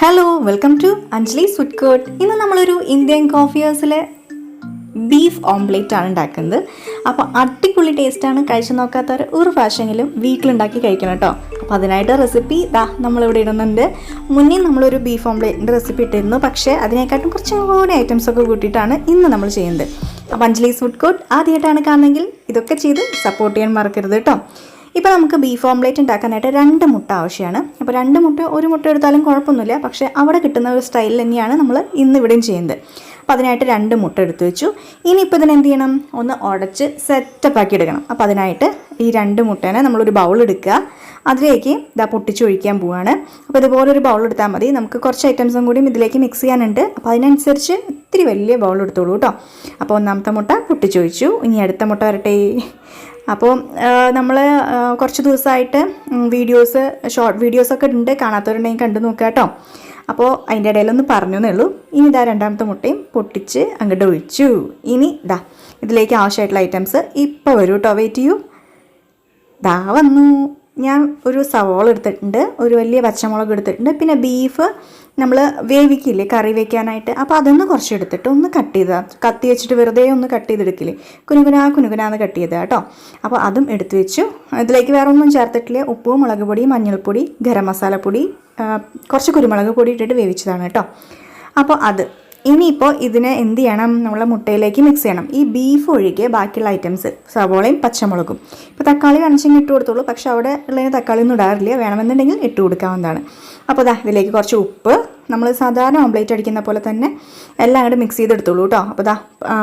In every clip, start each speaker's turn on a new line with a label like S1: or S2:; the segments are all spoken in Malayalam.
S1: Hello welcome to Anjali food court. ഇന്ന് നമ്മളൊരു ഇന്ത്യൻ കോഫി ഹൗസിലെ ബീഫ് ഓംപ്ലേറ്റ് ആണ് ഉണ്ടാക്കുന്നത്. അപ്പോൾ അടിപൊളി ടേസ്റ്റാണ്. കഴിച്ചു നോക്കാത്തവർ ഒരു പ്രാവശ്യമെങ്കിലും വീട്ടിലുണ്ടാക്കി കഴിക്കണം കേട്ടോ. അപ്പോൾ അതിനായിട്ട് റെസിപ്പി നമ്മളിവിടെ ഇടുന്നുണ്ട്. മുന്നേ നമ്മളൊരു ബീഫ് ഓംപ്ലേറ്റിൻ്റെ റെസിപ്പി ഇട്ടിരുന്നു, പക്ഷേ അതിനെക്കാട്ടും കുറച്ചും കൂടി ഐറ്റംസൊക്കെ കൂട്ടിയിട്ടാണ് ഇന്ന് നമ്മൾ ചെയ്യുന്നത്. അപ്പോൾ അഞ്ജലി ഫുഡ് കോർട്ട് ആദ്യമായിട്ടാണ് കാണുന്നതെങ്കിൽ ഇതൊക്കെ ചെയ്ത് സപ്പോർട്ട് ചെയ്യാൻ മറക്കരുത് കേട്ടോ. ഇപ്പോൾ നമുക്ക് ബീഫ് ഓംപ്ലേറ്റ് ഉണ്ടാക്കാനായിട്ട് 2 മുട്ട ആവശ്യമാണ്. അപ്പോൾ 2 മുട്ട, ഒരു മുട്ട എടുത്താലും കുഴപ്പമൊന്നുമില്ല, പക്ഷേ അവിടെ കിട്ടുന്ന ഒരു സ്റ്റൈലിൽ തന്നെയാണ് നമ്മൾ ഇന്ന് ഇവിടെയും ചെയ്യുന്നത്. അപ്പോൾ അതിനായിട്ട് 2 മുട്ട എടുത്ത് വെച്ചു. ഇനിയിപ്പോൾ ഇതിനെന്ത് ചെയ്യണം, ഒന്ന് ഉടച്ച് സെറ്റപ്പാക്കി എടുക്കണം. അപ്പോൾ അതിനായിട്ട് ഈ 2 മുട്ടേനെ നമ്മളൊരു ബൗൾ എടുക്കുക, അതിലേക്ക് പൊട്ടിച്ചൊഴിക്കാൻ പോവുകയാണ്. അപ്പോൾ ഇതുപോലൊരു ബൗൾ എടുത്താൽ മതി. നമുക്ക് കുറച്ച് ഐറ്റംസും കൂടി ഇതിലേക്ക് മിക്സ് ചെയ്യാനുണ്ട്. അപ്പോൾ അതിനനുസരിച്ച് ഇത്തിരി വലിയ ബൗൾ എടുത്തോളൂ കേട്ടോ. അപ്പോൾ ഒന്നാമത്തെ മുട്ട പൊട്ടിച്ചൊഴിച്ചു. ഇനി അടുത്ത മുട്ട വരട്ടെ. അപ്പോൾ നമ്മൾ കുറച്ച് ദിവസമായിട്ട് ഷോർട്ട് വീഡിയോസൊക്കെ ഉണ്ട്, കാണാത്തവരുണ്ടെങ്കിൽ കണ്ടു നോക്കുക കേട്ടോ. അപ്പോൾ അതിൻ്റെ ഇടയിലൊന്ന് പറഞ്ഞേ ഉള്ളൂ. ഇനി രണ്ടാമത്തെ മുട്ടയും പൊട്ടിച്ച് അങ്ങോട്ട് ഒഴിച്ചു. ഇനി ഇതിലേക്ക് ആവശ്യമായിട്ടുള്ള ഐറ്റംസ് ഇപ്പോൾ വരും കേട്ടോ. വെയിറ്റ് ചെയ്യൂ. വന്നു. ഞാൻ ഒരു സവോള എടുത്തിട്ടുണ്ട്, ഒരു വലിയ പച്ചമുളക് എടുത്തിട്ടുണ്ട്, പിന്നെ ബീഫ് നമ്മൾ വേവിക്കില്ലേ കറി വയ്ക്കാനായിട്ട്, അപ്പോൾ അതൊന്ന് കുറച്ച് എടുത്തിട്ട് ഒന്ന് കട്ട് ചെയ്താൽ, കത്തി വെച്ചിട്ട് വെറുതെ ഒന്ന് കട്ട് ചെയ്തെടുക്കില്ലേ, കുനുകുനാന്ന് കട്ട് ചെയ്താൽ കേട്ടോ. അപ്പോൾ അതും എടുത്തു വെച്ചു. ഇതിലേക്ക് വേറെ ഒന്നും ചേർത്തിട്ടില്ല. ഉപ്പ്, മുളക് പൊടി, മഞ്ഞൾപ്പൊടി, ഗരം മസാലപ്പൊടി, കുറച്ച് കുരുമുളക് പൊടി ഇട്ടിട്ട് വേവിച്ചതാണ് കേട്ടോ. അപ്പോൾ അത് ഇനിയിപ്പോൾ ഇതിനെ എന്ത് ചെയ്യണം, നമ്മളെ മുട്ടയിലേക്ക് മിക്സ് ചെയ്യണം. ഈ ബീഫ് ഒഴികെ ബാക്കിയുള്ള ഐറ്റംസ്, സവോളയും പച്ചമുളകും. ഇപ്പോൾ തക്കാളി വേണമെങ്കിൽ ഇട്ട് കൊടുത്തോളൂ, പക്ഷെ അവിടെ ഉള്ളതിന് തക്കാളി ഒന്നും ഇടാറില്ല. വേണമെന്നുണ്ടെങ്കിൽ ഇട്ട് കൊടുക്കാവുന്നതാണ്. അപ്പോൾ ഇതിലേക്ക് കുറച്ച് ഉപ്പ്, നമ്മൾ സാധാരണ ഓംപ്ലേറ്റ് അടിക്കുന്ന പോലെ തന്നെ എല്ലാം അങ്ങോട്ട് മിക്സ് ചെയ്തെടുത്തോളൂ കേട്ടോ. അപ്പോൾ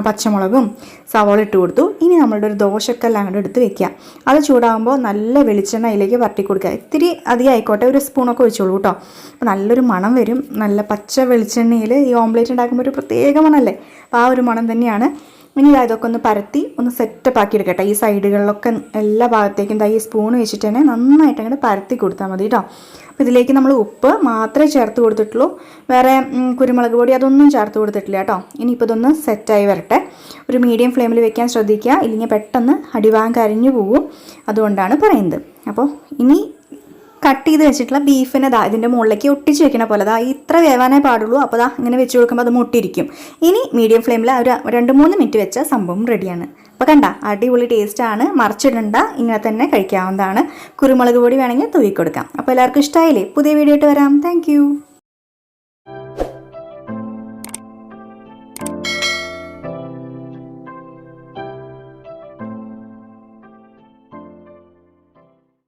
S1: പച്ചമുളകും സവോള ഇട്ട് കൊടുത്തു. ഇനി നമ്മളുടെ ഒരു ദോശക്കെല്ലാം അങ്ങോട്ട് എടുത്ത് വെക്കുക. അത് ചൂടാകുമ്പോൾ നല്ല വെളിച്ചെണ്ണ അതിലേക്ക് വരട്ടി കൊടുക്കുക. ഇത്തിരി അധികം ആയിക്കോട്ടെ, ഒരു സ്പൂണൊക്കെ ഒഴിച്ചോളൂ കേട്ടോ. അപ്പോൾ നല്ലൊരു മണം വരും. നല്ല പച്ച വെളിച്ചെണ്ണയിൽ ഈ ഓംപ്ലേറ്റ് ഉണ്ടാക്കുമ്പോൾ ഒരു പ്രത്യേക മണമല്ലേ, അപ്പോൾ ആ ഒരു മണം തന്നെയാണ്. ഇനി ഇതൊക്കെ ഒന്ന് പരത്തി ഒന്ന് സെറ്റപ്പ് ആക്കി എടുക്കട്ടെ. ഈ സൈഡുകളിലൊക്കെ എല്ലാ ഭാഗത്തേക്കും ഈ സ്പൂൺ വെച്ചിട്ട് തന്നെ നന്നായിട്ട് അങ്ങോട്ട് പരത്തി കൊടുത്താൽ മതി കേട്ടോ. അപ്പോൾ ഇതിലേക്ക് നമ്മൾ ഉപ്പ് മാത്രമേ ചേർത്ത് കൊടുത്തിട്ടുള്ളൂ, വേറെ കുരുമുളക് പൊടി അതൊന്നും ചേർത്ത് കൊടുത്തിട്ടില്ല കേട്ടോ. ഇനിയിപ്പോൾ ഇതൊന്ന് സെറ്റായി വരട്ടെ. ഒരു മീഡിയം ഫ്ലെയിമിൽ വെക്കാൻ ശ്രദ്ധിക്കുക, ഇല്ലെങ്കിൽ പെട്ടെന്ന് അടിഭാഗം കരിഞ്ഞു പോകും. അതുകൊണ്ടാണ് പറയുന്നത്. അപ്പോൾ ഇനി കട്ട് ചെയ്ത് വെച്ചിട്ടുള്ള ബീഫിനെ ഇതിൻ്റെ മുകളിലേക്ക് ഒട്ടിച്ച് വെക്കണ പോലെ ഇത്ര വേവാനേ പാടുള്ളൂ. അപ്പോൾ ഇങ്ങനെ വെച്ച് കൊടുക്കുമ്പോൾ അത് മുട്ടിയിരിക്കും. ഇനി മീഡിയം ഫ്ലെയിമിൽ ഒരു 2-3 മിനിറ്റ് വെച്ചാൽ സംഭവം റെഡിയാണ്. അപ്പോൾ കണ്ട അടിപൊളി ടേസ്റ്റാണ്. മറിച്ചിടണ്ട, ഇങ്ങനെ തന്നെ കഴിക്കാവുന്നതാണ്. കുരുമുളക് പൊടി വേണമെങ്കിൽ തൂക്കി കൊടുക്കാം. അപ്പോൾ എല്ലാവർക്കും ഇഷ്ടമായില്ലേ? പുതിയ വീഡിയോ ആയിട്ട് വരാം. താങ്ക്